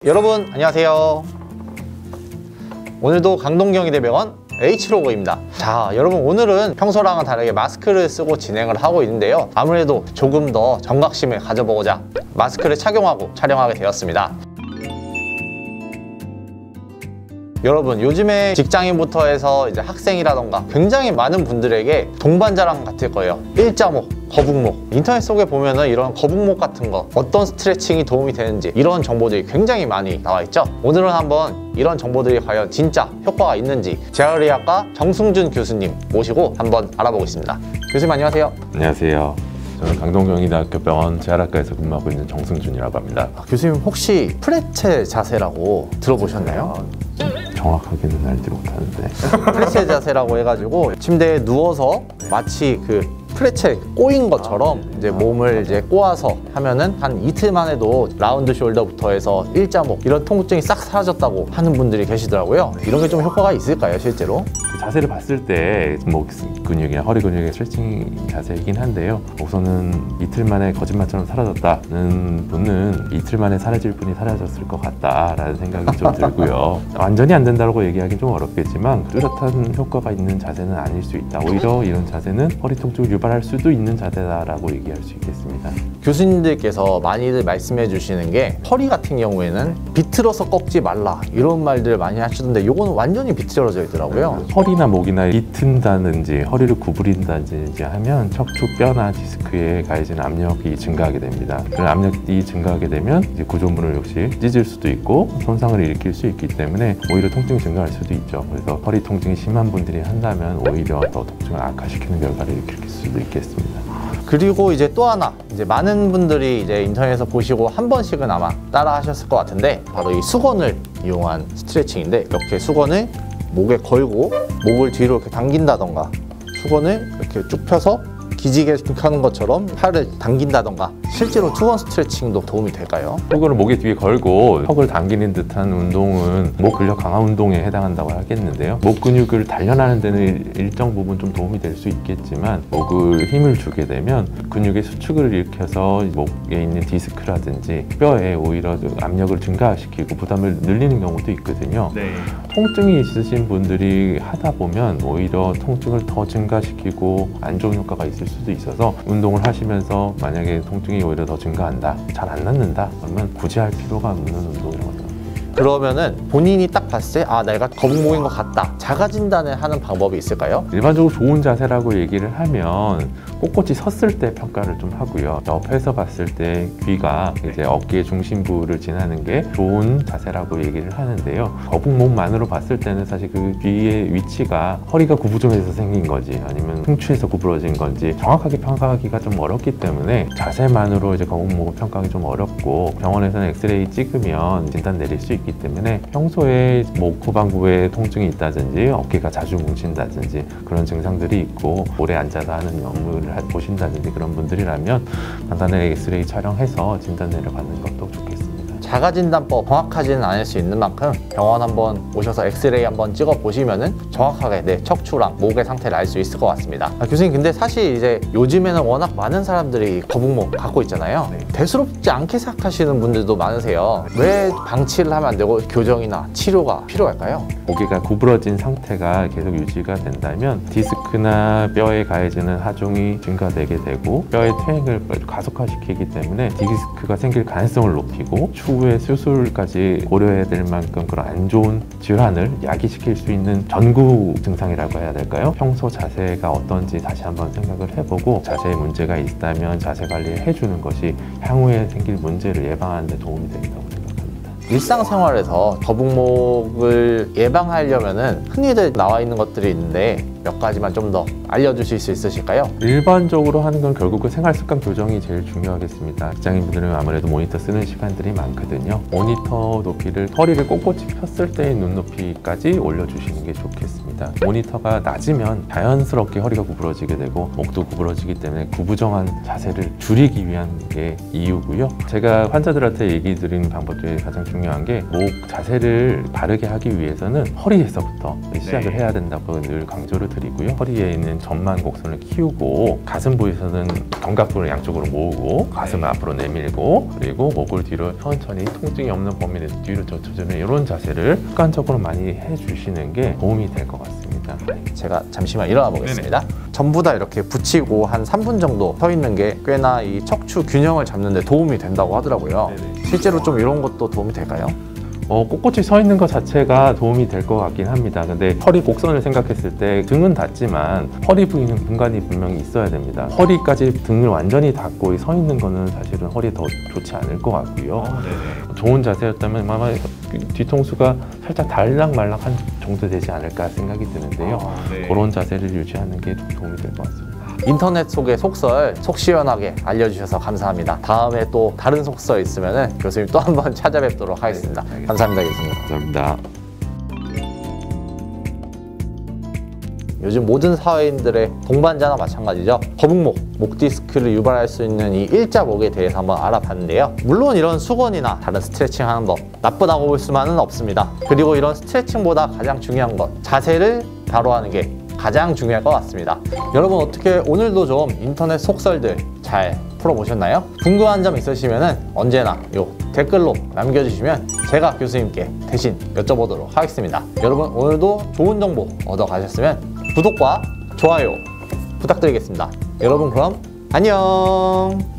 여러분 안녕하세요. 오늘도 강동경희대병원 H로고입니다. 자, 여러분 오늘은 평소랑은 다르게 마스크를 쓰고 진행을 하고 있는데요. 아무래도 조금 더 경각심을 가져보고자 마스크를 착용하고 촬영하게 되었습니다. 여러분 요즘에 직장인부터 해서 이제 학생이라던가 굉장히 많은 분들에게 동반자랑 같을 거예요. 일자목, 거북목. 인터넷 속에 보면은 이런 거북목 같은 거 어떤 스트레칭이 도움이 되는지 이런 정보들이 굉장히 많이 나와 있죠. 오늘은 한번 이런 정보들이 과연 진짜 효과가 있는지 재활의학과 정승준 교수님 모시고 한번 알아보겠습니다. 교수님 안녕하세요. 안녕하세요. 저는 강동경희대학교병원 재활학과에서 근무하고 있는 정승준이라고 합니다. 교수님 혹시 프레체 자세라고 들어보셨나요? 정확하게는 알지 못하는데 프레체 자세라고 해가지고 침대에 누워서 마치 그 프레체 꼬인 것처럼 이제 몸을 이제 꼬아서 하면은 한 이틀만 해도 라운드 숄더부터 해서 일자목 이런 통증이 싹 사라졌다고 하는 분들이 계시더라고요. 이런 게 좀 효과가 있을까요, 실제로? 그 자세를 봤을 때 목 근육이나 허리 근육의 스트레칭 자세이긴 한데요. 우선은 이틀 만에 거짓말처럼 사라졌다는 분은 이틀 만에 사라질 분이 사라졌을 것 같다라는 생각이 좀 들고요. 완전히 안 된다고 얘기하기는 좀 어렵겠지만 뚜렷한 효과가 있는 자세는 아닐 수 있다. 오히려 이런 자세는 허리 통증을 유발할 수도 있는 자세다라고 얘기할 수 있겠습니다. 교수님들께서 많이들 말씀해 주시는 게 허리 같은 경우에는 비틀어서 꺾지 말라 이런 말들을 많이 하시던데 이거는 완전히 비틀어져 있더라고요. 허리나 목이나 비튼다든지 허리를 구부린다든지 하면 척추뼈나 디스크에 가해진 압력이 증가하게 됩니다. 그런 압력이 증가하게 되면 이제 구조물을 역시 찢을 수도 있고 손상을 일으킬 수 있기 때문에 오히려 통증이 증가할 수도 있죠. 그래서 허리 통증이 심한 분들이 한다면 오히려 더 통증을 악화시키는 결과를 일으킬 수도 있겠습니다. 그리고 이제 또 하나, 이제 많은 분들이 이제 인터넷에서 보시고 한 번씩은 아마 따라 하셨을 것 같은데 바로 이 수건을 이용한 스트레칭인데 이렇게 수건을 목에 걸고 목을 뒤로 이렇게 당긴다던가 수건을 이렇게 쭉 펴서 기지개 하는 것처럼 팔을 당긴다던가 실제로 수건 스트레칭도 도움이 될까요? 수건을 목에 뒤에 걸고 턱을 당기는 듯한 운동은 목 근력 강화 운동에 해당한다고 하겠는데요. 목 근육을 단련하는 데는 일정 부분 좀 도움이 될 수 있겠지만 목을 힘을 주게 되면 근육의 수축을 일으켜서 목에 있는 디스크라든지 뼈에 오히려 압력을 증가시키고 부담을 늘리는 경우도 있거든요. 통증이 있으신 분들이 하다 보면 오히려 통증을 더 증가시키고 안 좋은 효과가 있을 수도 있어서 운동을 하시면서 만약에 통증이 오히려 더 증가한다, 잘 안 낫는다 그러면 굳이 할 필요가 없는 운동이라고 합니다. 그러면은 본인이 딱 봤을 때 아 내가 거북목인 것 같다 자가 진단을 하는 방법이 있을까요? 일반적으로 좋은 자세라고 얘기를 하면 꼿꼿이 섰을 때 평가를 좀 하고요. 옆에서 봤을 때 귀가 이제 어깨의 중심부를 지나는 게 좋은 자세라고 얘기를 하는데요. 거북목만으로 봤을 때는 사실 그 귀의 위치가 허리가 구부정해서 생긴 건지 아니면 흉추에서 구부러진 건지 정확하게 평가하기가 좀 어렵기 때문에 자세만으로 이제 거북목을 평가하기 좀 어렵고 병원에서는 엑스레이 찍으면 진단 내릴 수 있기 때문에 평소에 목 후반부에 통증이 있다든지 어깨가 자주 뭉친다든지 그런 증상들이 있고 오래 앉아서 하는 업무를 보신다든지 그런 분들이라면 간단하게 엑스레이 촬영해서 진단 내려가는 것도 좋겠습니다. 자가진단법 정확하지는 않을 수 있는 만큼 병원 한번 오셔서 엑스레이 한번 찍어 보시면은 정확하게 내 척추랑 목의 상태를 알 수 있을 것 같습니다. 교수님 근데 사실 이제 요즘에는 워낙 많은 사람들이 거북목 갖고 있잖아요. 대수롭지 않게 생각하시는 분들도 많으세요. 왜 방치를 하면 안 되고 교정이나 치료가 필요할까요? 고개가 구부러진 상태가 계속 유지가 된다면 디스크나 뼈에 가해지는 하중이 증가되게 되고 뼈의 퇴행을 가속화시키기 때문에 디스크가 생길 가능성을 높이고 추후에 수술까지 고려해야 될 만큼 그런 안 좋은 질환을 야기시킬 수 있는 전구 증상이라고 해야 될까요? 평소 자세가 어떤지 다시 한번 생각을 해보고 자세에 문제가 있다면 자세 관리를 해주는 것이 향후에 생길 문제를 예방하는 데 도움이 된다고 생각합니다. 일상생활에서 거북목을 예방하려면은 흔히들 나와 있는 것들이 있는데 몇 가지만 좀 더 알려주실 수 있으실까요? 일반적으로 하는 건 결국은 생활습관 교정이 제일 중요하겠습니다. 직장인분들은 아무래도 모니터 쓰는 시간들이 많거든요. 모니터 높이를 허리를 꼿꼿이 폈을 때의 눈높이까지 올려주시는 게 좋겠습니다. 있습니다. 모니터가 낮으면 자연스럽게 허리가 구부러지게 되고 목도 구부러지기 때문에 구부정한 자세를 줄이기 위한 게 이유고요. 제가 환자들한테 얘기 드리는 방법 중에 가장 중요한 게 목 자세를 바르게 하기 위해서는 허리에서부터 시작을 해야 된다고 늘 강조를 드리고요. 허리에 있는 전만 곡선을 키우고 가슴 부위에서는 견갑부를 양쪽으로 모으고 가슴을 앞으로 내밀고 그리고 목을 뒤로 천천히 통증이 없는 범위 내에서 뒤로 젖혀주는 이런 자세를 습관적으로 많이 해주시는 게 도움이 될 것 같습니다. 제가 잠시만 일어나 보겠습니다. 전부 다 이렇게 붙이고 한 3분 정도 서 있는 게 꽤나 이 척추 균형을 잡는 데 도움이 된다고 하더라고요. 실제로 좀 이런 것도 도움이 될까요? 꼿꼿이 서 있는 것 자체가 도움이 될 것 같긴 합니다. 근데 허리 곡선을 생각했을 때 등은 닿지만 허리 부위는 공간이 분명히 있어야 됩니다. 허리까지 등을 완전히 닫고 서 있는 거는 사실은 허리에 더 좋지 않을 것 같고요. 좋은 자세였다면 아마 뒤통수가 살짝 달락말락한 정도 되지 않을까 생각이 드는데요. 그런 자세를 유지하는 게 좀 도움이 될 것 같습니다. 인터넷 속의 속설 속 시원하게 알려주셔서 감사합니다. 다음에 또 다른 속설 있으면 교수님 또 한번 찾아뵙도록 하겠습니다. 감사합니다, 교수님. 감사합니다. 요즘 모든 사회인들의 동반자나 마찬가지죠. 거북목, 목 디스크를 유발할 수 있는 이 일자목에 대해서 한번 알아봤는데요. 물론 이런 수건이나 다른 스트레칭 하는 법 나쁘다고 볼 수만은 없습니다. 그리고 이런 스트레칭보다 가장 중요한 것, 자세를 바로 하는 게 가장 중요할 것 같습니다. 여러분 어떻게 오늘도 좀 인터넷 속설들 잘 풀어보셨나요? 궁금한 점 있으시면 언제나 요 댓글로 남겨주시면 제가 교수님께 대신 여쭤보도록 하겠습니다. 여러분 오늘도 좋은 정보 얻어가셨으면 구독과 좋아요 부탁드리겠습니다. 여러분 그럼 안녕.